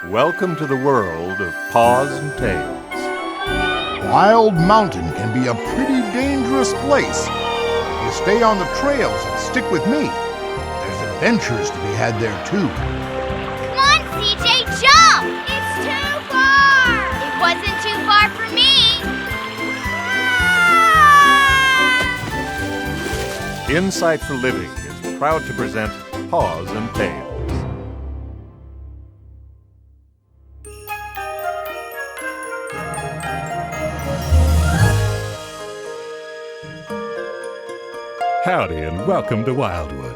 Welcome to the world of Paws and Tails. Wild Mountain can be a pretty dangerous place. You stay on the trails and stick with me. There's adventures to be had there, too. Come on, CJ, jump! It's too far! It wasn't too far for me! Insight for Living is proud to present Paws and Tails. Howdy and welcome to Wildwood.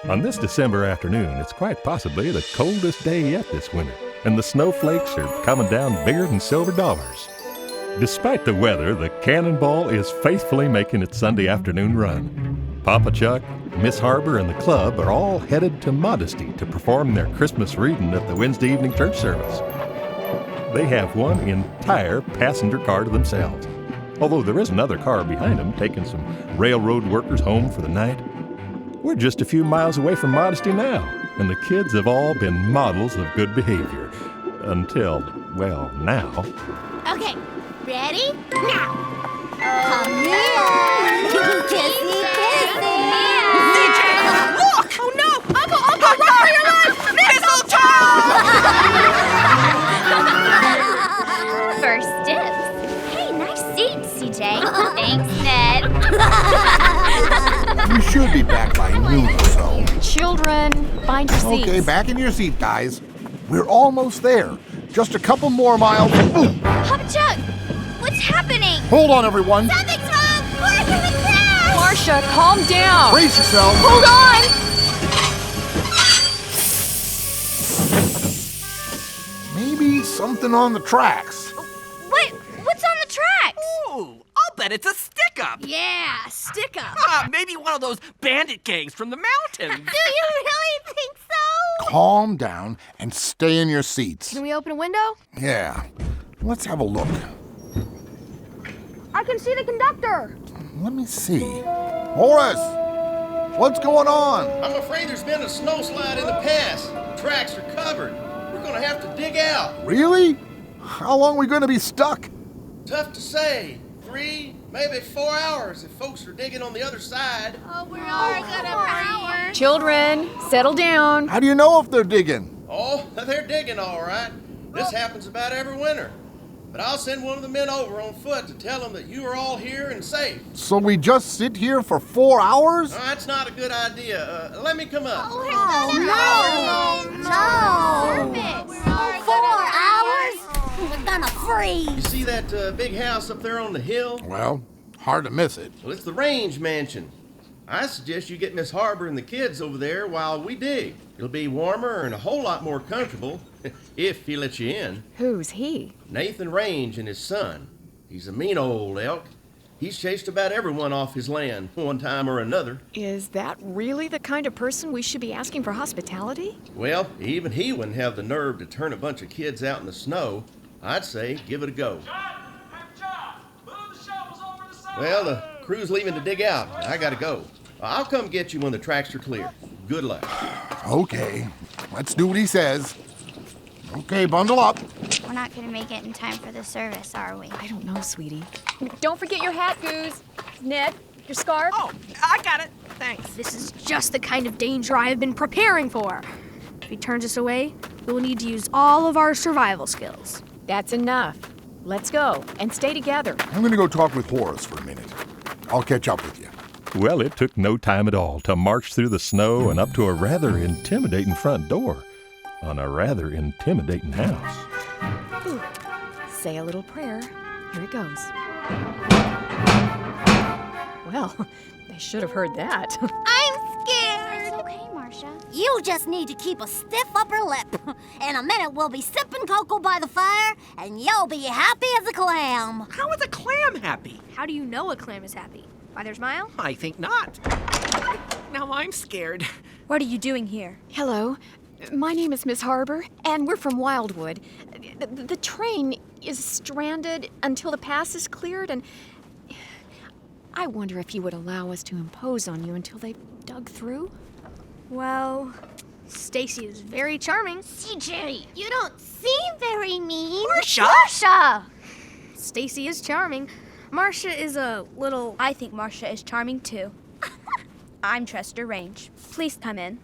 On this December afternoon, it's quite possibly the coldest day yet this winter, and the snowflakes are coming down bigger than silver dollars. Despite the weather, the Cannonball is faithfully making its Sunday afternoon run. Paw Paw Chuck, Miss Harbor, and the club are all headed to Modesty to perform their Christmas reading at the Wednesday evening church service. They have one entire passenger car to themselves, although there is another car behind them taking some railroad workers home for the night. We're just a few miles away from Modesty now, and the kids have all been models of good behavior. Until, well, now. Okay, ready? Now! Come here! Kissy, kissy! CJ, look! Oh no! Uncle, run for your life! Mistletoe! First dibs. Hey, nice seat, CJ. Thanks, Ned. We should be back by noon or so. Children, find your seats. Okay, back in your seat, guys. We're almost there. Just a couple more miles. Ooh. Papa Chuck, what's happening? Hold on, everyone. Something's wrong! We're gonna crash! Marcia, calm down. Brace yourselves. Hold on. Maybe something on the tracks. What's on the tracks? Ooh, I'll bet it's a stick-up. Yeah, stick up. Maybe one of those bandit gangs from the mountains. Do you really think so? Calm down and stay in your seats. Can we open a window? Yeah. Let's have a look. I can see the conductor. Let me see. Horace! What's going on? I'm afraid there's been a snowslide in the pass. The tracks are covered. We're gonna have to dig out. Really? How long are we going to be stuck? Tough to say. 3, maybe 4 hours if folks are digging on the other side. Oh, we're all gonna breathe. Children, settle down. How do you know if they're digging? Oh, they're digging all right. This happens about every winter. But I'll send one of the men over on foot to tell them that you are all here and safe. So we just sit here for 4 hours? That's not a good idea. Let me come up. No. 4 hours? We're gonna freeze. You see that big house up there on the hill? Well, hard to miss it. Well, it's the range mansion. I suggest you get Miss Harbor and the kids over there while we dig. It'll be warmer and a whole lot more comfortable, if he lets you in. Who's he? Nathan Range and his son. He's a mean old elk. He's chased about everyone off his land, one time or another. Is that really the kind of person we should be asking for hospitality? Well, even he wouldn't have the nerve to turn a bunch of kids out in the snow. I'd say give it a go. Well, the crew's leaving to dig out. I gotta go. I'll come get you when the tracks are clear. Good luck. Okay, let's do what he says. Okay, bundle up. We're not gonna make it in time for the service, are we? I don't know, sweetie. Don't forget your hat, Goose. Ned, your scarf. Oh, I got it. Thanks. This is just the kind of danger I have been preparing for. If he turns us away, we will need to use all of our survival skills. That's enough. Let's go and stay together. I'm going to go talk with Horace for a minute. I'll catch up with you. Well, it took no time at all to march through the snow and up to a rather intimidating front door on a rather intimidating house. Ooh. Say a little prayer. Here it goes. Well, they should have heard that. I'm scared. It's okay, Marcia. You just need to keep a stiff upper lip. In a minute, we'll be sipping cocoa by the fire, and you'll be happy as a clam. How is a clam happy? How do you know a clam is happy? By their smile? I think not. Now I'm scared. What are you doing here? Hello. My name is Miss Harbor, and we're from Wildwood. The train is stranded until the pass is cleared, and I wonder if you would allow us to impose on you until they dug through? Well, Stacy is very charming. CJ, you don't seem very mean. Marcia! Stacy is charming. Marcia is a little... I think Marcia is charming too. I'm Chester Range. Please come in.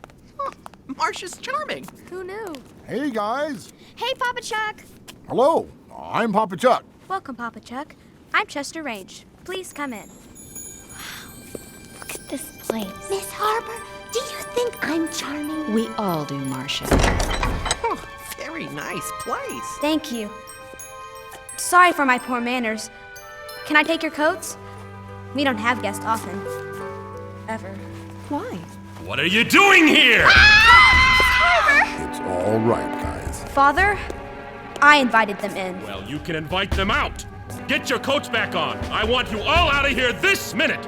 Marcia's charming. Who knew? Hey, guys. Hey, Papa Chuck. Hello. I'm Papa Chuck. Welcome, Papa Chuck. I'm Chester Range. Please come in. Look at this place. Miss Harbor, do you think I'm charming? We all do, Marcia. Oh, very nice place. Thank you. Sorry for my poor manners. Can I take your coats? We don't have guests often. Ever. Why? What are you doing here? It's all right, guys. Father, I invited them in. Well, you can invite them out. Get your coats back on. I want you all out of here this minute.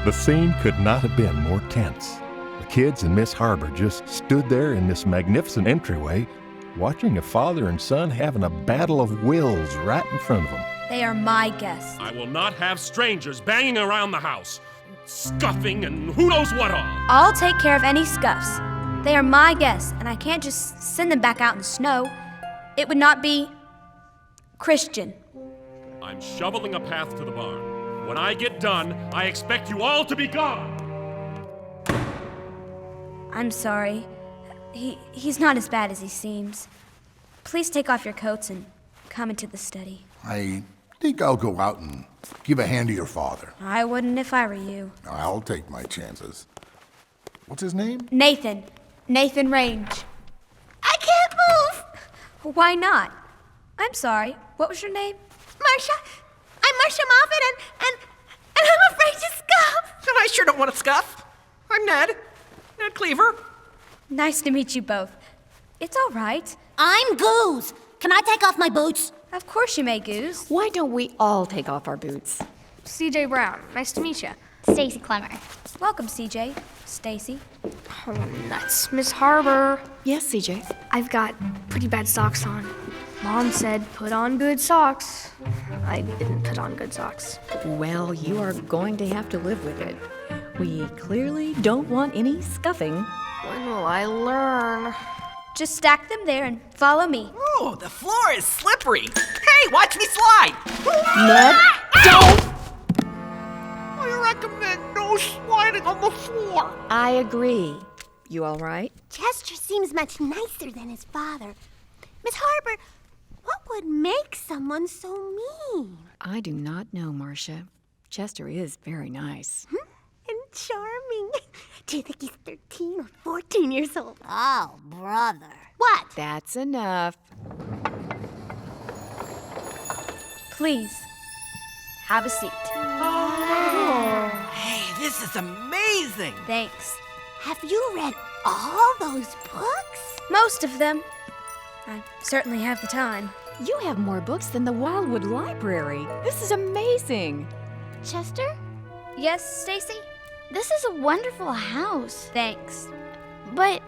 The scene could not have been more tense. The kids and Miss Harbor just stood there in this magnificent entryway, watching a father and son having a battle of wills right in front of them. They are my guests. I will not have strangers banging around the house, scuffing and who knows what all. I'll take care of any scuffs. They are my guests, and I can't just send them back out in the snow. It would not be Christian. I'm shoveling a path to the barn. When I get done, I expect you all to be gone. I'm sorry. He's not as bad as he seems. Please take off your coats and come into the study. I think I'll go out and give a hand to your father. I wouldn't if I were you. I'll take my chances. What's his name? Nathan. Nathan Range. I can't move. Why not? I'm sorry. What was your name? Marcia. I'm Marcia Moffat, and I'm afraid to scuff. And I sure don't want to scuff. I'm Ned. Ned Cleaver. Nice to meet you both. It's all right. I'm Goose. Can I take off my boots? Of course you may, Goose. Why don't we all take off our boots? CJ Brown. Nice to meet you. Stacy Clemmer. Welcome, CJ. Stacy. Oh, nuts. Miss Harbor. Yes, CJ. I've got pretty bad socks on. Mom said put on good socks. I didn't put on good socks. Well, you are going to have to live with it. We clearly don't want any scuffing. When will I learn? Just stack them there and follow me. Oh, the floor is slippery. Hey, watch me slide. Ned, don't! I recommend no sliding on the floor. I agree. You all right? Chester seems much nicer than his father. Miss Harbor, what would make someone so mean? I do not know, Marcia. Chester is very nice. And charming. Do you think he's 13 or 14 years old? Oh, brother. What? That's enough. Please, have a seat. Hey, this is amazing. Thanks. Have you read all those books? Most of them. I certainly have the time. You have more books than the Wildwood Library. This is amazing. Chester, Yes, Stacy? this is a wonderful house. Thanks. But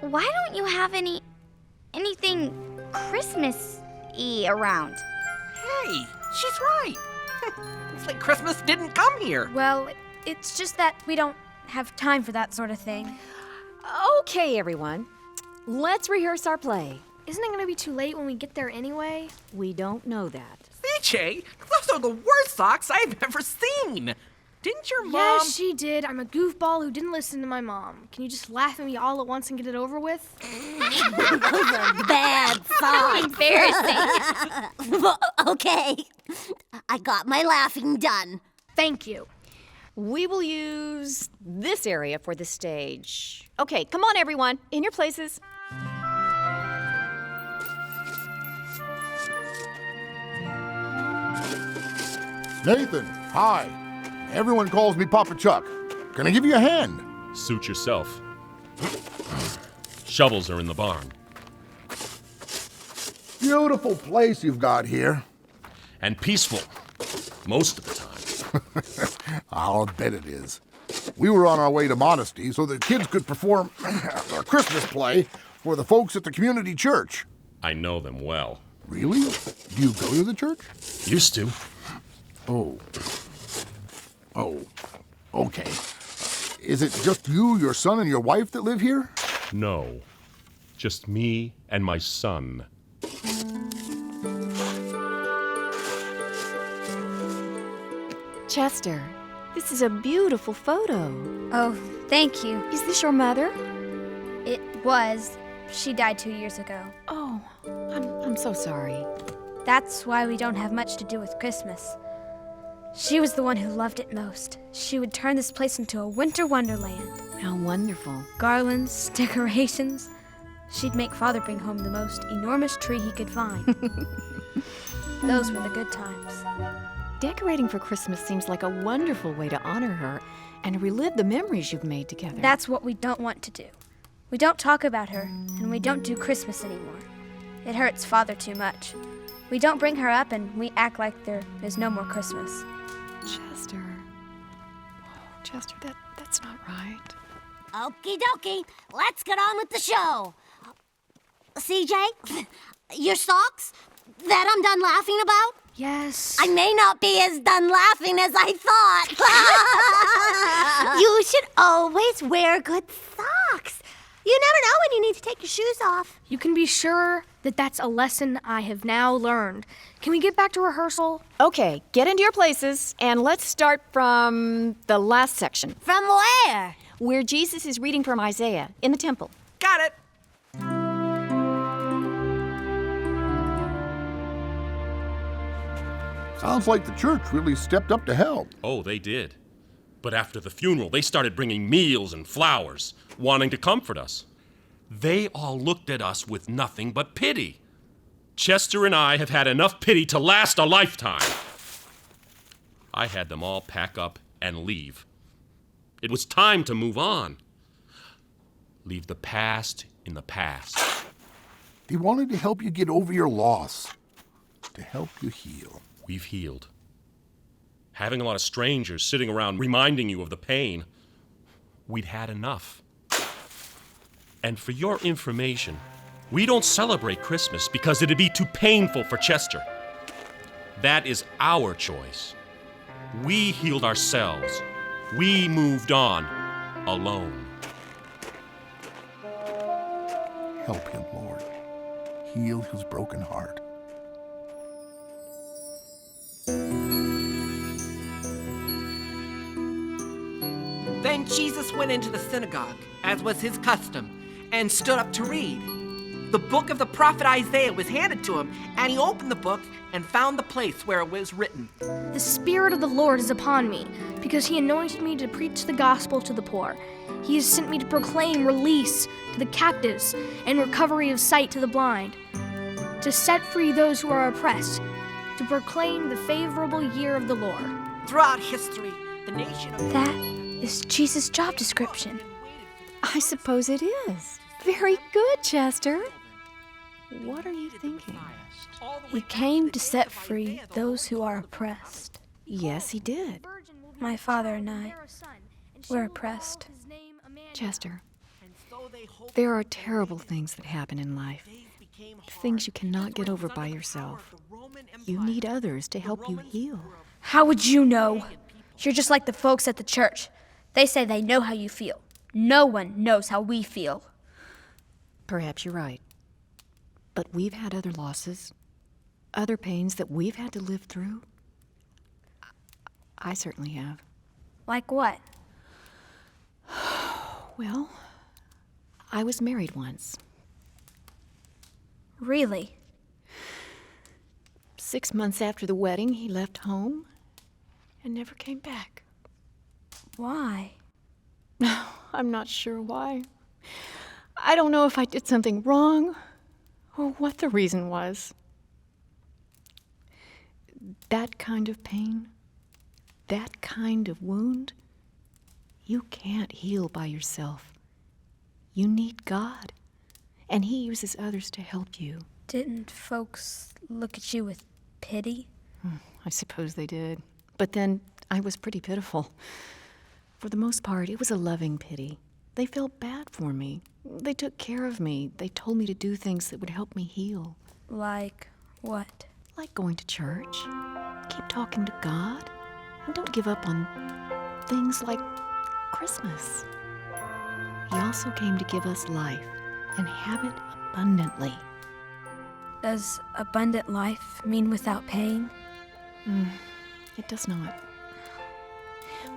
why don't you have anything Christmas-y around? Hey, she's right. It's like Christmas didn't come here. Well, it's just that we don't have time for that sort of thing. Okay, everyone. Let's rehearse our play. Isn't it going to be too late when we get there anyway? We don't know that. CJ, those are the worst socks I've ever seen. Didn't your mom... Yes, she did. I'm a goofball who didn't listen to my mom. Can you just laugh at me all at once and get it over with? Those are bad socks. Embarrassing. Okay. I got my laughing done. Thank you. We will use this area for the stage. Okay, come on, everyone. In your places. Nathan, hi. Everyone calls me Papa Chuck. Can I give you a hand? Suit yourself. Shovels are in the barn. Beautiful place you've got here. And peaceful. Most of the time. I'll bet it is. We were on our way to Modesty so the kids could perform their Christmas play for the folks at the community church. I know them well. Really? Do you go to the church? Used to. Oh, okay. Is it just you, your son, and your wife that live here? No. Just me and my son. Chester, this is a beautiful photo. Oh, thank you. Is this your mother? It was. She died 2 years ago. Oh, I'm so sorry. That's why we don't have much to do with Christmas. She was the one who loved it most. She would turn this place into a winter wonderland. How wonderful. Garlands, decorations. She'd make Father bring home the most enormous tree he could find. Those were the good times. Decorating for Christmas seems like a wonderful way to honor her and relive the memories you've made together. That's what we don't want to do. We don't talk about her, and we don't do Christmas anymore. It hurts Father too much. We don't bring her up, and we act like there is no more Christmas. Chester. Oh, Chester, that's not right. Okie dokie, let's get on with the show. CJ, your socks that I'm done laughing about? Yes. I may not be as done laughing as I thought. You should always wear good socks. You never know when you need to take your shoes off. You can be sure that that's a lesson I have now learned. Can we get back to rehearsal? Okay, get into your places, and let's start from the last section, From where? where Jesus is reading from Isaiah in the temple. Got it. Sounds like the church really stepped up to help. Oh, they did. But after the funeral, they started bringing meals and flowers, wanting to comfort us. They all looked at us with nothing but pity. Chester and I have had enough pity to last a lifetime. I had them all pack up and leave. It was time to move on. Leave the past in the past. They wanted to help you get over your loss, to help you heal. We've healed. Having a lot of strangers sitting around reminding you of the pain, we'd had enough. And for your information, we don't celebrate Christmas because it'd be too painful for Chester. That is our choice. We healed ourselves. We moved on alone. Help him, Lord. Heal his broken heart. Then Jesus went into the synagogue, as was his custom, and stood up to read. The book of the prophet Isaiah was handed to him, and he opened the book and found the place where it was written. The Spirit of the Lord is upon me, because he anointed me to preach the gospel to the poor. He has sent me to proclaim release to the captives and recovery of sight to the blind, to set free those who are oppressed, to proclaim the favorable year of the Lord. Throughout history, the nation of That is Jesus' job description. I suppose it is. Very good, Chester. What are you thinking? He came to set free those who are oppressed. Yes, he did. My father and I were oppressed. Chester, there are terrible things that happen in life. Things you cannot get over by yourself. You need others to help you heal. How would you know? You're just like the folks at the church. They say they know how you feel. No one knows how we feel. Perhaps you're right. But we've had other losses, other pains that we've had to live through. I certainly have. Like what? Well, I was married once. Really? 6 months after the wedding, he left home and never came back. Why? I'm not sure why. I don't know if I did something wrong or what the reason was. That kind of pain, that kind of wound, you can't heal by yourself. You need God, and He uses others to help you. Didn't folks look at you with pity? I suppose they did. But then I was pretty pitiful. For the most part, it was a loving pity. They felt bad for me. They took care of me. They told me to do things that would help me heal. Like what? Like going to church. Keep talking to God. And don't give up on things like Christmas. He also came to give us life and have it abundantly. Does abundant life mean without pain? It does not.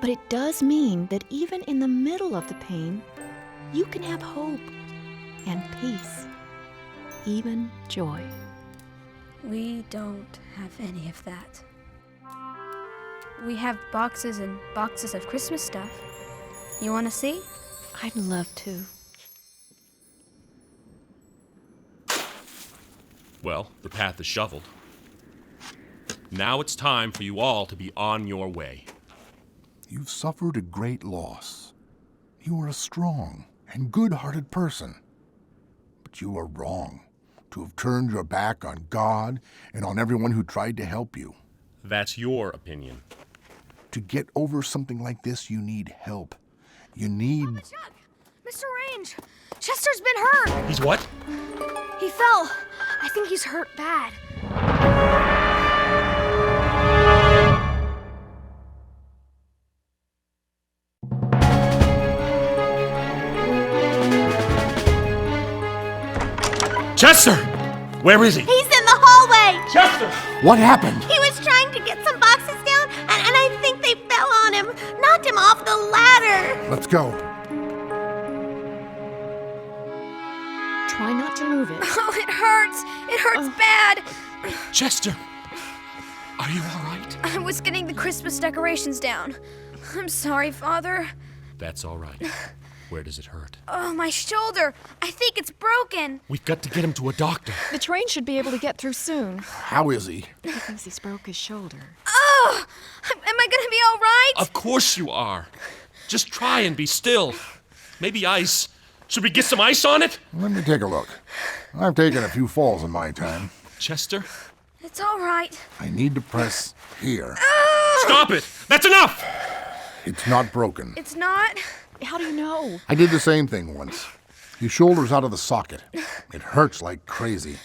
But it does mean that even in the middle of the pain, you can have hope and peace, even joy. We don't have any of that. We have boxes and boxes of Christmas stuff. You want to see? I'd love to. Well, the path is shoveled. Now it's time for you all to be on your way. You've suffered a great loss. You are a strong and good-hearted person. But you are wrong to have turned your back on God and on everyone who tried to help you. That's your opinion. To get over something like this, you need help. You need... Papa Chuck! Mr. Range! Chester's been hurt! He's what? He fell. I think he's hurt bad. Chester! Where is he? He's in the hallway. Chester! What happened? He was trying to get some boxes down, and I think they fell on him. Knocked him off the ladder. Let's go. Try not to move it. Oh, it hurts. It hurts bad. Chester! Are you all right? I was getting the Christmas decorations down. I'm sorry, Father. That's all right. Where does it hurt? Oh, my shoulder. I think it's broken. We've got to get him to a doctor. The train should be able to get through soon. How is he? He thinks he's broke his shoulder. Oh, am I going to be all right? Of course you are. Just try and be still. Maybe ice. Should we get some ice on it? Let me take a look. I've taken a few falls in my time. Chester? It's all right. I need to press here. Stop it! That's enough! It's not broken. It's not? How do you know? I did the same thing once. His shoulder's out of the socket. It hurts like crazy,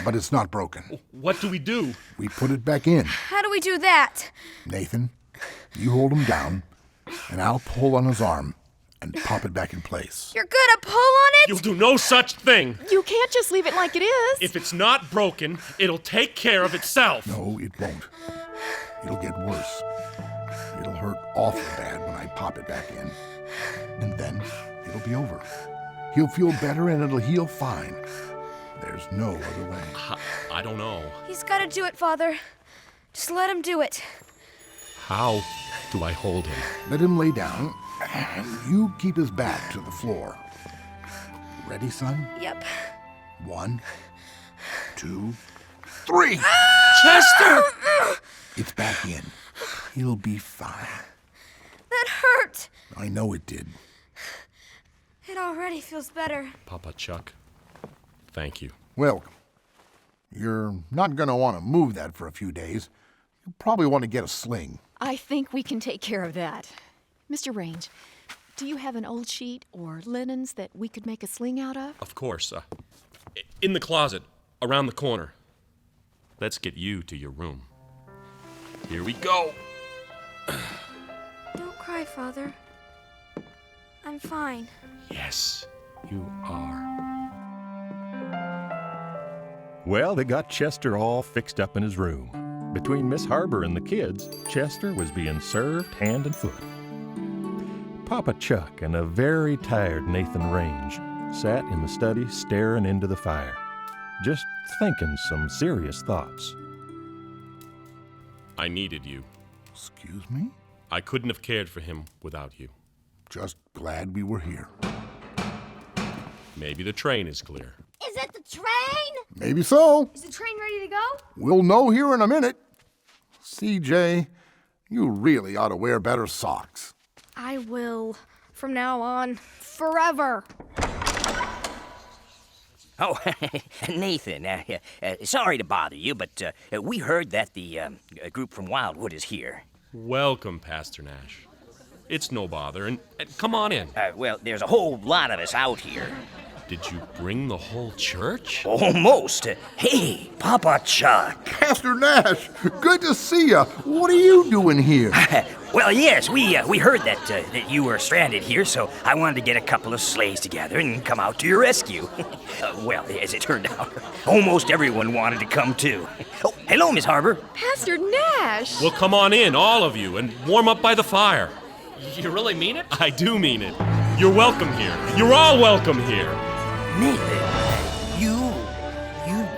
but it's not broken. What do we do? We put it back in. How do we do that? Nathan, you hold him down, and I'll pull on his arm and pop it back in place. You're gonna pull on it? You'll do no such thing. You can't just leave it like it is. If it's not broken, it'll take care of itself. No, it won't. It'll get worse. It'll hurt awful bad when I pop it back in. And then it'll be over. He'll feel better and it'll heal fine. There's no other way. I don't know. He's gotta do it, Father. Just let him do it. How do I hold him? Let him lay down, and you keep his back to the floor. Ready, son? Yep. 1, 2, 3! Chester! It's back in. He'll be fine. That hurt. I know it did. It already feels better. Papa Chuck, thank you. Welcome. You're not going to want to move that for a few days. You'll probably want to get a sling. I think we can take care of that. Mr. Range, do you have an old sheet or linens that we could make a sling out of? Of course. In the closet, around the corner. Let's get you to your room. Here we go. Don't cry, Father. I'm fine. Yes, you are. Well, they got Chester all fixed up in his room. Between Miss Harbor and the kids, Chester was being served hand and foot. Papa Chuck and a very tired Nathan Range sat in the study staring into the fire, just thinking some serious thoughts. I needed you. Excuse me? I couldn't have cared for him without you. Just glad we were here. Maybe the train is clear. Is it the train? Maybe so. Is the train ready to go? We'll know here in a minute. CJ, you really ought to wear better socks. I will. From now on. Forever. Oh, Nathan, sorry to bother you, but we heard that the group from Wildwood is here. Welcome, Pastor Nash. It's no bother, and come on in. Well, there's a whole lot of us out here. Did you bring the whole church? Almost. Hey, Paw Paw Chuck. Pastor Nash, good to see you. What are you doing here? Well, yes, we heard that you were stranded here, so I wanted to get a couple of sleighs together and come out to your rescue. Well, as it turned out, almost everyone wanted to come too. Oh, hello, Miss Harbor. Pastor Nash! Well, come on in, all of you, and warm up by the fire. You really mean it? I do mean it. You're welcome here. You're all welcome here. Nathan, you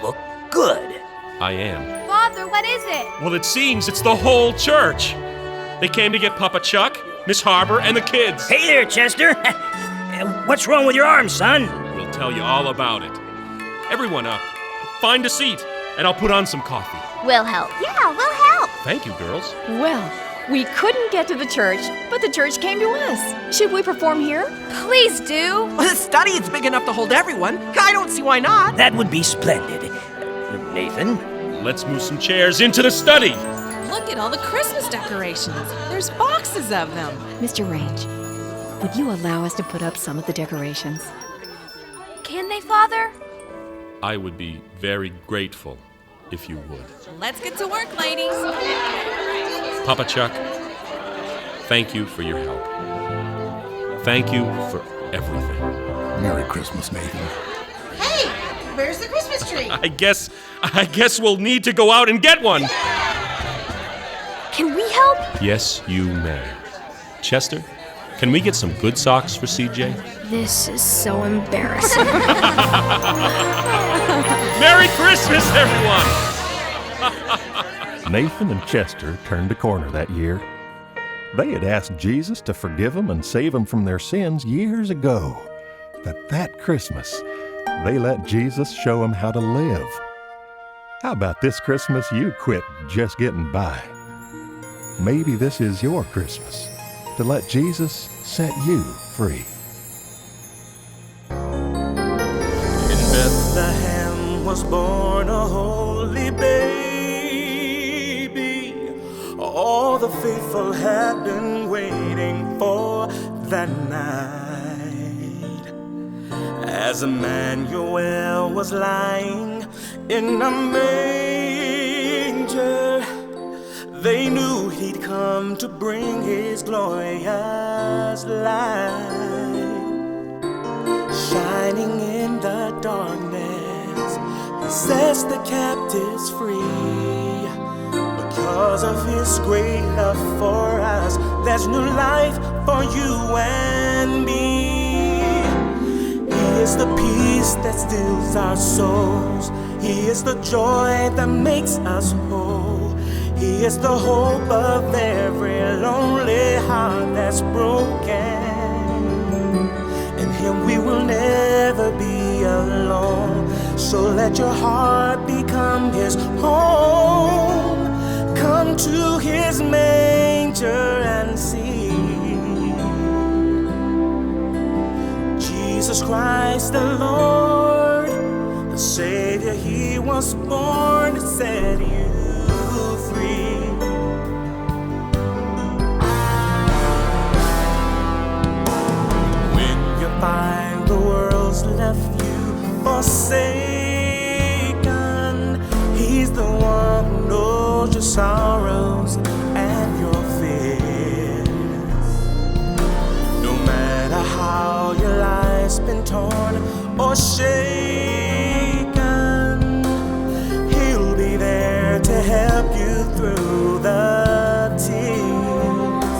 look good. I am. Father, what is it? Well, it seems it's the whole church. They came to get Papa Chuck, Miss Harbor, and the kids. Hey there, Chester. What's wrong with your arm, son? We'll tell you all about it. Everyone up. Find a seat, and I'll put on some coffee. We'll help. Yeah, we'll help. Thank you, girls. Well, we couldn't get to the church, but the church came to us. Should we perform here? Please do. Well, the study is big enough to hold everyone. I don't see why not. That would be splendid. Nathan? Let's move some chairs into the study. Look at all the Christmas decorations. There's boxes of them. Mr. Range, would you allow us to put up some of the decorations? Can they, Father? I would be very grateful if you would. Let's get to work, ladies. Papa Chuck, thank you for your help. Thank you for everything. Merry Christmas, Nathan. Hey, where's the Christmas tree? I guess we'll need to go out and get one. Can we help? Yes, you may. Chester, can we get some good socks for CJ? This is so embarrassing. Merry Christmas, everyone! Nathan and Chester turned a corner that year. They had asked Jesus to forgive them and save them from their sins years ago. But that Christmas, they let Jesus show them how to live. How about this Christmas you quit just getting by? Maybe this is your Christmas, to let Jesus set you free. In Bethlehem was born a holy baby. All the faithful had been waiting for that night. As Emmanuel was lying in a manger, they knew he'd come to bring his glorious light. Shining in the darkness, he sets the captives free. Because of his great love for us, there's new life for you and me. He is the peace that stills our souls. He is the joy that makes us whole. He is the hope of every lonely heart that's broken. In him we will never be alone. So let your heart become his home. Come to his manger and see. Jesus Christ the Lord, the Savior, he was born to set you free. When you find the world's left you forsaken, he's the one who knows your sorrows and your fears. No matter how your life's been torn or shaken, he'll be there to help you through the tears.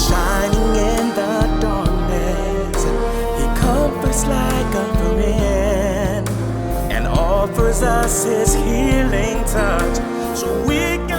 Shining in the darkness, he comforts like a friend and offers us his healing touch, so we can